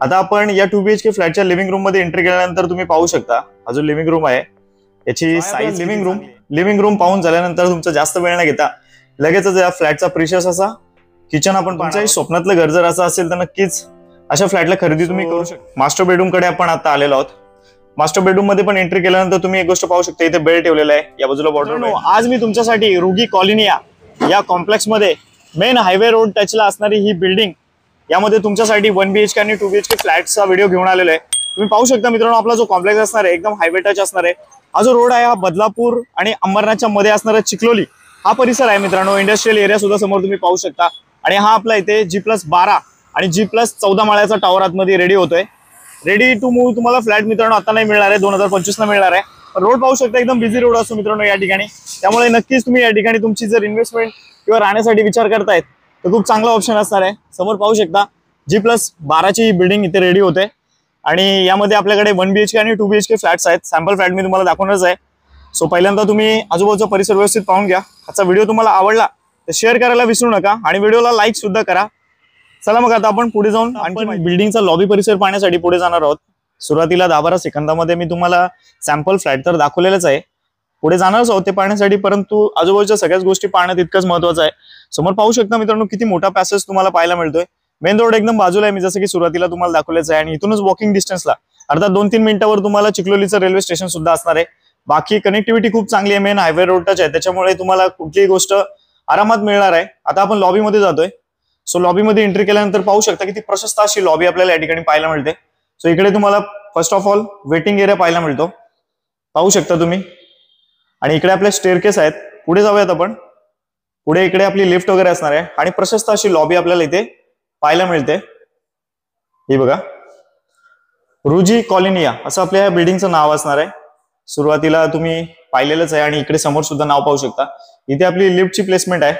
आता आपण या 2 BHK फ्लॅटच्या लिव्हिंग रूम मध्ये एंट्री केल्यानंतर तुम्ही पाहू शकता हा जो लिव्हिंग रूम आहे याची साईज लिव्हिंग रूम पाहून झाल्यानंतर तुमचा जास्त वेळ न घेता लगेचच या फ्लॅटचा प्रिशियस असा किचन आपण तुमच्याही स्वप्नातलं घर जर असं असेल तर नक्कीच अशा फ्लॅटला खरेदी तुम्ही करू शकता। मास्टर बेडरूम कडे आपण आता आलेलो आहोत। मास्टर बेडरूम मध्ये पण एंट्री केल्यानंतर तुम्ही एक गोष्ट पाहू शकता, इथे बेड ठेवलेला आहे, या बाजूला वॉर्डरोब आहे। आज मी तुमच्यासाठी रुगी कॉलनी या कॉम्प्लेक्स मध्ये मेन हायवे रोड टचला असणारी ही बिल्डिंग यामध्ये तुमच्यासाठी 1 BHK आणि 2 BHK फ्लॅटचा व्हिडिओ घेऊन आलेलो आहे। तुम्ही पाहू शकता मित्रांनो, आपला जो कॉम्प्लेक्स असणार आहे एकदम हायवे टच असणार आहे। हा जो रोड आहे हा बदलापूर आणि अंबरनाथच्या मध्ये असणारा चिखलोली हा परिसर आहे मित्रांनो। इंडस्ट्रियल एरिया सुद्धा समोर तुम्ही पाहू शकता आणि हा आपला इथे G+12 आणि G+14 माळ्याचा टॉवर आतमध्ये रेडी होतोय। रेडी टू मूव्ह तुम्हाला फ्लॅट मित्रांनो आता नाही मिळणार आहे, 2025 ला मिळणार आहे। रोड पाहू शकता एकदम बिझी रोड असतो मित्रांनो या ठिकाणी, त्यामुळे नक्कीच तुम्ही या ठिकाणी तुमची जर इन्व्हेस्टमेंट किंवा राहण्यासाठी विचार करतायत तर खूप चांगला ऑप्शन असणार आहे। समोर पाहू शकता G+12 ची बिल्डिंग इथे रेडी होते आणि यामध्ये आपल्याकडे 1 BHK आणि 2 BHK फ्लॅट्स आहेत। सॅम्पल फ्लॅट मी तुम्हाला दाखवणारच आहे। सो पहिल्यांदा तुम्ही आजूबाजूचा परिसर व्यवस्थित पाहून घ्या। आजचा व्हिडिओ तुम्हाला आवडला तर शेअर करायला विसरू नका आणि व्हिडिओला लाईक सुद्धा करा। चला मग आता आपण पुढे जाऊन आणखी बिल्डिंगचा लॉबी परिसर पाहण्यासाठी पुढे जाणार आहोत। सुरुवातीला 10-12 सेकंदामध्ये मी तुम्हाला सॅम्पल फ्लॅट तर दाखवलेलंच आहे, पुढे जाणारच आहोत ते पाहण्यासाठी, परंतु आजूबाजूच्या सगळ्याच गोष्टी पाहणं तितकंच महत्त्वाचं आहे। समोर पाहू शकता मित्रांनो किती मोठा पॅसेज तुम्हाला पाहायला मिळतोय। मेन रोड एकदम बाजूला आहे, मी जसं की सुरुवातीला तुम्हाला दाखवलेच आहे आणि इथूनच वॉकिंग डिस्टन्सला अर्थात 2-3 मिनिटावर तुम्हाला चिखलोलीचं रेल्वे स्टेशन सुद्धा असणार आहे। बाकी कनेक्टिव्हिटी खूप चांगली आहे, मेन हायवे रोड टच आहे, त्याच्यामुळे तुम्हाला कुठलीही गोष्ट आरामात मिळणार आहे। आता आपण लॉबी मध्ये जातोय। सो लॉबी मध्ये एंट्री केल्यानंतर पाहू शकता किती प्रशस्त अशी लॉबी आपल्याला या ठिकाणी पाहायला मिळते। सो इकडे तुम्हाला first of all waiting area पाहायला मिळतो, पाहू शकता तुम्ही, आणि इकडे आपले स्टेअरकेस आहेत। पुढे जाऊयात आपण, पुढे इकडे आपली लिफ्ट वगैरे असणार आहे आणि प्रशस्त अशी लॉबी आपल्याला इथे पाहायला मिळते। हे बघा, रुजी कॉलनी असं आपल्या या बिल्डिंगचं नाव असणार आहे। सुरुवातीला तुम्ही पाहिलेलंच आहे आणि इकडे समोर सुद्धा नाव पाहू शकता। इथे आपली लिफ्टची प्लेसमेंट आहे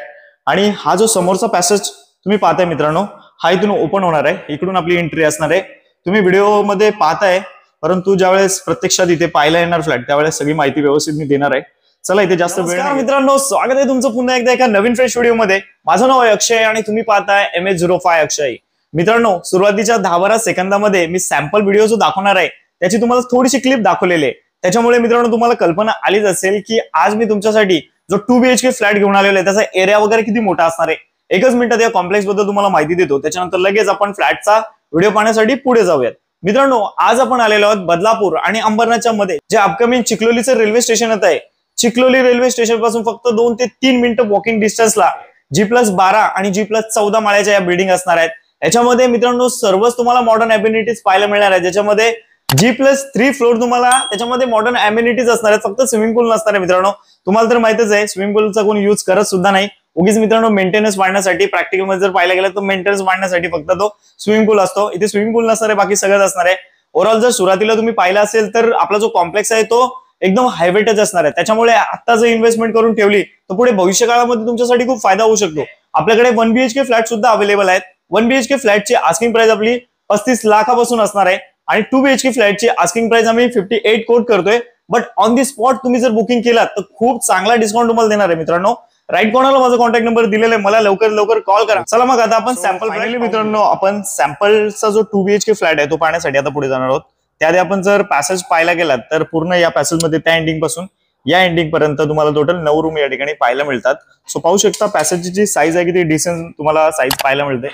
आणि हा जो समोरचा पॅसेज तुम्ही पाहताय मित्रांनो हा इथून ओपन होणार आहे, इकडून आपली एंट्री असणार आहे। तुम्ही व्हिडिओ मध्ये पाहताय, परंतु ज्यावेळेस प्रत्यक्षात इथे पाहायला येणार फ्लॅट त्यावेळेस सगळी माहिती व्यवस्थित मी देणार आहे। चला इथे जास्त वेळ नाही मित्रांनो, स्वागत आहे तुमचं पुन्हा एकदा एका नवीन फ्रेश व्हिडिओ मध्ये। माझं नाव आहे अक्षय आणि तुम्ही पाहताय MH05 अक्षय। मित्रांनो सुरुवातीच्या 10-12 सेकंदामध्ये मी सॅम्पल व्हिडिओ जो दाखवणार आहे त्याची तुम्हाला थोडीशी क्लिप दाखवलेली आहे, त्याच्यामुळे मित्रांनो तुम्हाला कल्पना आलीच असेल की आज मी तुमच्यासाठी जो 2 BHK फ्लॅट घेऊन आलेलो आहे त्याचा एरिया वगैरे किती मोठा असणार आहे। एकच मिनिटात या कॉम्प्लेक्स बद्दल तुम्हाला माहिती देतो, त्याच्यानंतर लगेच आपण फ्लॅटचा व्हिडिओ पाहण्यासाठी पुढे जाऊयात। मित्रांनो आज आपण आलेलो आहोत बदलापूर आणि अंबरनाथच्या मध्ये जे अपकमिंग चिखलोलीचं रेल्वे स्टेशन येत आहे। चिखलोली रेल्वे स्टेशन पासून फक्त 2 ते 3 मिनिटं वॉकिंग डिस्टन्सला G+12 आणि G+14 माळ्याच्या या बिल्डिंग असणार आहेत। याच्यामध्ये मित्रांनो सर्वच तुम्हाला मॉडर्न अम्युनिटीज पाहायला मिळणार आहे, ज्याच्यामध्ये G+3 फ्लोर तुम्हाला त्याच्यामध्ये मॉडर्न अम्युनिटीज असणार आहेत, फक्त स्विमिंग पूल नसणार आहे। मित्रांनो तुम्हाला तर माहितच आहे स्विमिंग पूलचा कोणी यूज करत सुद्धा नाही, उगीच मित्रांनो मेंटेनन्स वाढण्यासाठी, प्रॅक्टिकल मध्ये जर पाहायला गेलं तर मेंटेनन्स वाढण्यासाठी फक्त तो स्विमिंग पूल असतो। इथे स्विमिंग पूल नसणार आहे, बाकी सगळंच असणार आहे। ओव्हरऑल जर सुरुवातीला तुम्ही पाहिला असेल तर आपला जो कॉम्प्लेक्स आहे तो एकदम हायवे टच असणार आहे, त्याच्यामुळे आता जर इन्व्हेस्टमेंट करून ठेवली तर पुढे भविष्य काळामध्ये तुमच्यासाठी खूप फायदा होऊ शकतो। आपल्याकडे 1 BHK फ्लॅट सुद्धा अवेलेबल आहेत। 1 BHK फ्लॅटची आस्किंग प्राइस आपली 35 लाखापासून असणार आहे आणि 2 BHK फ्लॅटची आस्किंग प्राइस आम्ही 58 कोट करतोय, बट ऑन दी स्पॉट तुम्ही जर बुकिंग केलात तर खूप चांगला डिस्काउंट तुम्हाला देणार आहे। मित्रांनो राईट कॉर्नरला माझा कॉन्टॅक्ट नंबर दिलेला आहे, मला लवकर कॉल करा। चला मग आता आपण सॅम्पल फायनली मित्रांनो आपण सॅम्पलचा जो 2 BHK फ्लॅट आहे तो पाहण्यासाठी आता पुढे जाणार आहोत। त्याआधी आपण जर पॅसेज पाहायला गेलात तर पूर्ण या पॅसेज मध्ये त्या एंडिंग पासून या एंडिंग पर्यंत तुम्हाला टोटल 9 रूम या ठिकाणी पाहायला मिळतात। सो पाहू शकता पॅसेजची जी साईज आहे किती डिसेंट तुम्हाला साईज पाहायला मिळते।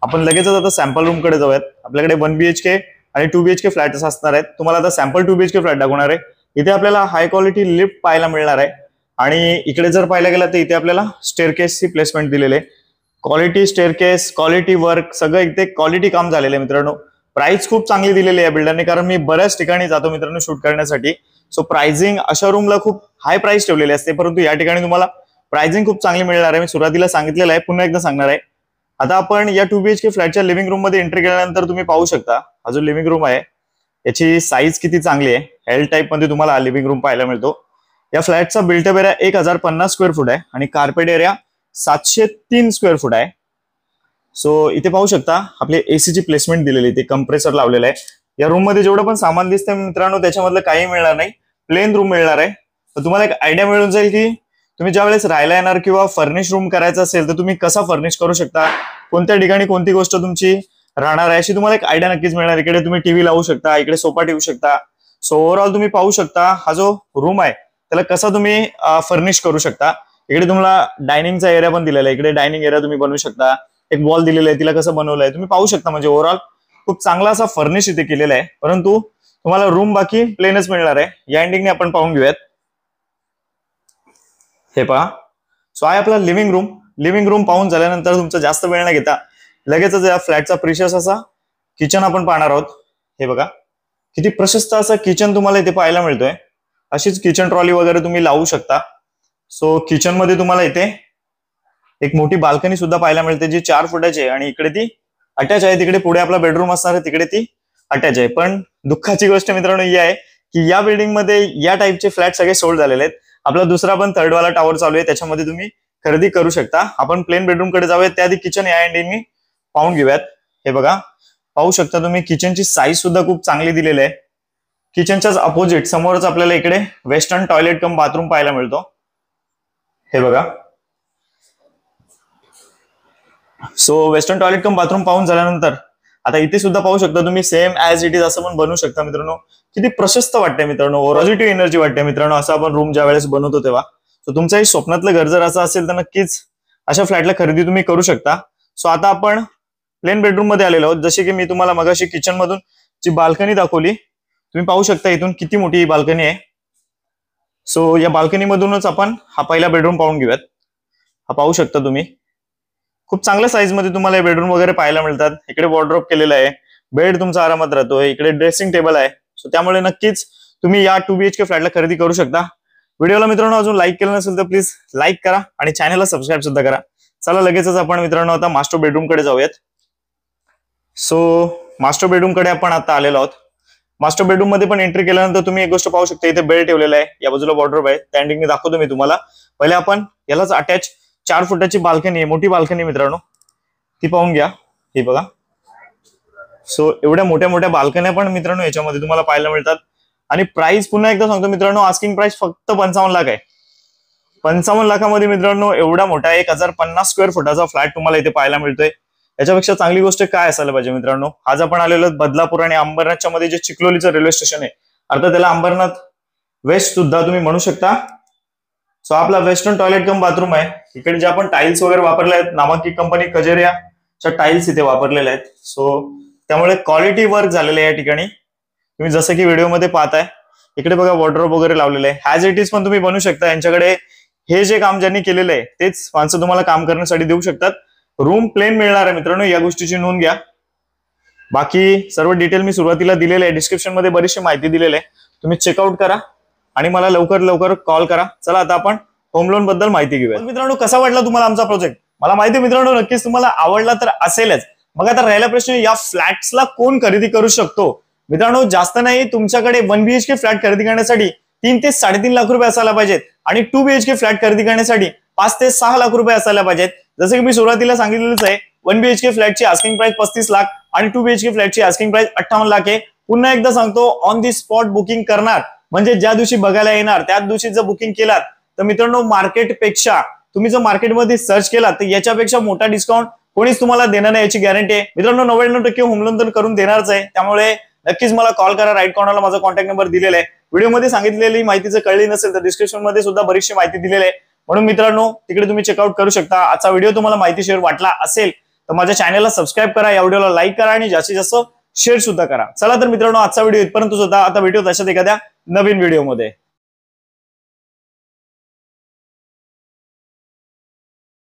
आपण लगेचच आता सॅम्पल रूम कडे जाऊयात। आपल्याकडे 1 BHK आणि 2 BHK फ्लॅट्स असणार आहेत। तुम्हाला आता सॅम्पल 2 BHK फ्लॅट दाखवणार आहे। इथे आपल्याला हाय क्वालिटी लिफ्ट पाहायला मिळणार आहे आणि इकडे जर पाहायला गेला तर इथे आपल्याला स्टेअरकेसची प्लेसमेंट दिलेली आहे। क्वालिटी स्टेअरकेस, क्वालिटी वर्क, सगळं इथे क्वालिटी काम झालेलं आहे। मित्रांनो प्राइस खूप चांगली दिलेली आहे बिल्डरने, कारण मी बऱ्याच ठिकाणी जातो मित्रांनो शूट करण्यासाठी। सो प्राइसिंग अशा रूमला खूप हाय प्राइस ठेवलेली असते, परंतु या ठिकाणी तुम्हाला प्राइसिंग खूप चांगली मिळणार आहे। मी सुरुवातीला सांगितलेलं आहे, पुन्हा एकदा सांगणार आहे। आता आपण या 2 BHK फ्लॅटच्या लिव्हिंग रूम मध्ये एंट्री केल्यानंतर तुम्ही पाहू शकता हा जो लिव्हिंग रूम आहे याची साईज किती चांगली आहे। एल टाईप मध्ये तुम्हाला लिव्हिंग रूम पाहायला मिळतो। या फ्लॅटचा बिल्टअप एरिया 1050 स्क्वेअर फूट आहे आणि कार्पेट एरिया 703 स्क्वेअर फूट आहे। सो इथे पाहू शकता आपले एसीची प्लेसमेंट दिलेली, ते कंप्रेसर लावलेलं आहे। या रूम मध्ये जेवढं पण सामान दिसतंय मित्रांनो त्याच्यामधलं काही मिळणार नाही, प्लेन रूम मिळणार आहे। तर तुम्हाला एक आयडिया मिळून जाईल की तुम्ही ज्यावेळेस राहायला येणार किंवा फर्निश रूम करायचा असेल तर तुम्ही कसा फर्निश करू शकता, कोणत्या ठिकाणी कोणती गोष्ट तुमची राहणार आहे अशी तुम्हाला एक आयडिया नक्कीच मिळणार. इकडे तुम्ही टीव्ही लावू शकता, इकडे सोफा ठेवू शकता. सो ओव्हरऑल तुम्ही पाहू शकता हा जो रूम आहे त्याला कसा तुम्ही फर्निश करू शकता. इकडे तुम्हाला डायनिंगचा एरिया पण दिलेला आहे. इकडे डायनिंग एरिया तुम्ही बनवू शकता. एक वॉल दिलेला आहे, तिला कसं बनवलंय तुम्ही पाहू शकता. म्हणजे ओव्हरऑल खूप चांगला असा फर्निश इथे केलेला आहे. परंतु तुम्हाला रूम बाकी प्लेनच मिळणार आहे. या एंडिंगने आपण पाहून घेऊयात. हे पहा, सो आहे आपला लिव्हिंग रूम. लिव्हिंग रूम पाहून झाल्यानंतर तुमचा जास्त वेळ न घेता लगेचच या फ्लॅटचा प्रिशियस असा किचन आपण पाहणार आहोत. हे बघा किती प्रशस्त असा किचन तुम्हाला इथे पाहायला मिळतोय. अशीच किचन ट्रॉली वगैरे तुम्ही लावू शकता. सो किचन मध्ये तुम्हाला इथे एक मोठी बाल्कनी सुद्धा पाहायला मिळते जी 4 फुटाची आहे आणि इकडे ती अटॅच आहे. तिकडे पुढे आपला बेडरूम असणार आहे, तिकडे ती अटॅच आहे. पण दुःखाची गोष्ट मित्रांनो ही आहे की या बिल्डिंग मध्ये या टाईपचे फ्लॅट सगळे सोल्ड झालेले आहेत. आपला दुसरा पण थर्ड वाला टॉवर चालू आहे, त्याच्यामध्ये तुम्ही खरेदी करू शकता. आपण प्लेन बेडरूम कडे जाऊयात, त्याआधी किचन या एंडिंगनी पाहून घेऊयात. हे बघा पाहू शकता तुम्ही किचनची साईज सुद्धा खूप चांगली दिलेली आहे. किचनच्याच अपोजिट समोरच आपल्याला इकडे वेस्टर्न टॉयलेट कम बाथरूम पाहायला मिळतो. हे बघा, सो वेस्टर्न टॉयलेट कम बाथरूम पाहून झाल्यानंतर आता इथे सुद्धा पाहू शकता तुम्ही सेम ऍज इट इज असं पण बनवू शकता. मित्रांनो किती प्रशस्त वाटते मित्रांनो, पॉझिटिव्ह एनर्जी वाटते मित्रांनो असं आपण रूम ज्या वेळेस बनवतो तेव्हा. सो तुमच्याही स्वप्नातलं घर जर असं असेल तर नक्कीच अशा फ्लॅटला खरेदी तुम्ही करू शकता. सो आता आपण प्लेन बेडरूम मध्ये आलेलो आहोत. जसे की मी तुम्हाला मगाशी किचन मधून जी बाल्कनी दाखवली, तुम्ही पाहू शकता इथून किती मोठी ही बाल्कनी आहे. सो या बाल्कनी मधूनच आपण हा पहिला बेडरूम पाहून घेऊयात. हा पाहू शकता तुम्ही खूप चांगल्या साईज मध्ये तुम्हाला बेडरूम वगैरे पाहायला मिळतात. इकडे वॉर्डरोब केलेला आहे, बेड तुमचा आरामात राहतोय, इकडे ड्रेसिंग टेबल आहे. सो त्यामुळे नक्कीच तुम्ही या 2 BHK फ्लॅटला खरेदी करू शकता. व्हिडिओला मित्रांनो अजून लाईक केलं नसेल तर प्लीज लाईक करा आणि चॅनलला सबस्क्राईब सुद्धा करा. चला लगेचच आपण मित्रांनो आता मास्टर बेडरूम कडे जाऊयात. सो मास्टर बेडरूम कडे आपण आता आलेलो आहोत. मास्टर बेडरूम मध्ये पण एंट्री केल्यानंतर तुम्ही एक गोष्ट पाहू शकता, इथे बेड ठेवलेला आहे, या बाजूला वॉर्डरोब आहे. त्या एंडिंगने दाखवतो मी तुम्हाला. पहिले आपण यालाच अटॅच 4 फुटाची बाल्कनी आहे, मोठी बाल्कनी मित्रांनो, ती पाहून घ्या. हे बघा, सो एवढ्या मोठ्या मोठ्या बाल्कन्या पण मित्रांनो याच्यामध्ये तुम्हाला पाहायला मिळतात. आणि प्राइस पुन्हा एकदा सांगतो मित्रांनो, आस्किंग प्राइस फक्त 55 लाख आहे. 55 लाखामध्ये मित्रांनो एवढा मोठा 1050 स्क्वेअर फुटाचा फ्लॅट तुम्हाला इथे पाहायला मिळतोय. याच्यापेक्षा चांगली गोष्ट काय असायला पाहिजे मित्रांनो. आज आपण आलेलो बदलापूर आणि अंबरनाथच्या मध्ये जे चिखलोलीचं रेल्वे स्टेशन आहे, अर्थात त्याला अंबरनाथ वेस्ट सुद्धा तुम्ही म्हणू शकता. सो आपला वेस्टर्न टॉयलेट कम बाथरूम आहे. इकडे जे आपण टाइल्स वगैरे वापरले आहेत, नामांकित कंपनी कजेरियाच्या टाइल्स इथे वापरलेल्या आहेत. सो त्यामुळे क्वालिटी वर्क झालेलं आहे या ठिकाणी. तुम्ही जसं की व्हिडिओमध्ये पाहताय, इकडे बघा वॉर्डरोब वगैरे लावलेले आहे. ॲज इट इज पण तुम्ही बनवू शकता. यांच्याकडे हे जे काम ज्यांनी केलेलं आहे तेच माणसं तुम्हाला काम करण्यासाठी देऊ शकतात. रूम प्लेन मिळणार आहे मित्रांनो, या गोष्टीची नोंद घ्या. बाकी सर्व डिटेल मी सुरुवातीला दिलेले आहे, डिस्क्रिप्शन मध्ये बरीचशी माहिती दिलेली आहे. तुम्ही चेकआउट करा आणि मला लवकर कॉल करा. चला आता आपण होम लोन बद्दल माहिती घेऊया. मित्रांनो कसा वाटला तुम्हाला आमचा प्रोजेक्ट? मला माहिती मित्रांनो नक्कीच तुम्हाला आवडला तर असेलच. मग आता राहिला प्रश्न, या फ्लॅट्सला कोण खरेदी करू शकतो? मित्रांनो जास्त नाही, तुमच्याकडे 1 BHK फ्लॅट खरेदी करण्यासाठी 3 ते 3.5 लाख रुपये असायला पाहिजेत आणि 2 BHK फ्लॅट खरेदी करण्यासाठी 5 ते 6 लाख रुपये असायला पाहिजेत. जसं की मी सुरुवातीला सांगितलेलंच आहे, 1 BHK फ्लॅटची आस्किंग प्राइस 35 लाख आणि 2 BHK फ्लॅटची आस्किंग प्राइस 58 लाख आहे. पुन्हा एकदा सांगतो, ऑन दी स्पॉट बुकिंग करणार म्हणजे ज्या दिवशी बघायला येणार त्याच दिवशी जर बुकिंग केलात तर मित्रांनो मार्केटपेक्षा तुम्ही जर मार्केटमध्ये सर्च केला तर याच्यापेक्षा मोठा डिस्काउंट कोणीच तुम्हाला देणार नाही याची गॅरंटी आहे. मित्रांनो 99% होम लोन तर करून देणारच आहे. त्यामुळे नक्कीच मला कॉल करा. राईट कॉर्नरला माझा कॉन्टॅक्ट नंबर दिलेला आहे. व्हिडिओमध्ये सांगितलेली माहिती जर कळली नसेल तर डिस्क्रिप्शन मध्ये सुद्धा बरीचशी माहिती दिलेली आहे. म्हणून मित्रांनो तिकडे तुम्ही चेकआउट करू शकता. आजचा व्हिडिओ तुम्हाला माहितीशीर वाटला असेल तर माझ्या चॅनलला सबस्क्राईब करा, या व्हिडिओला लाईक करा आणि जास्तीत जास्त शेअर सुद्धा करा. चला तर मित्रांनो आजचा व्हिडिओ इथपर्यंत होता. आता भेटूया अशाच एखाद्या नवीन व्हिडिओमध्ये.